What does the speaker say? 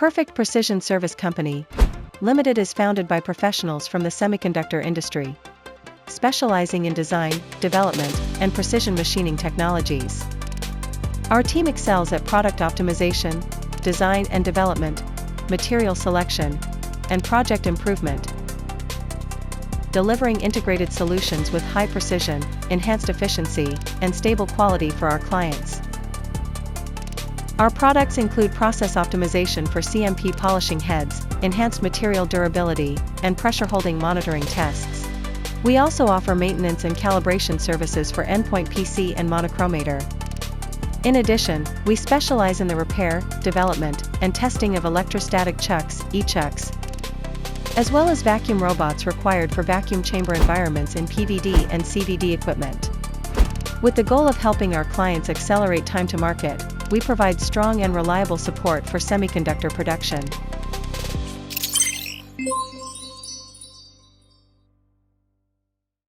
Perfect Precision Service Company Limited is founded by professionals from the semiconductor industry, specializing in design, development, and precision machining technologies. Our team excels at product optimization, design and development, material selection, and project improvement, delivering integrated solutions with high precision, enhanced efficiency, and stable quality for our clients. Our products include process optimization for CMP polishing heads, enhanced material durability, and pressure holding monitoring tests. We also offer maintenance and calibration services for endpoint PC and monochromator. In addition, we specialize in the repair, development, and testing of electrostatic chucks, e-chucks, as well as vacuum robots required for vacuum chamber environments in PVD and CVD equipment. With the goal of helping our clients accelerate time to market, we provide strong and reliable support for semiconductor production.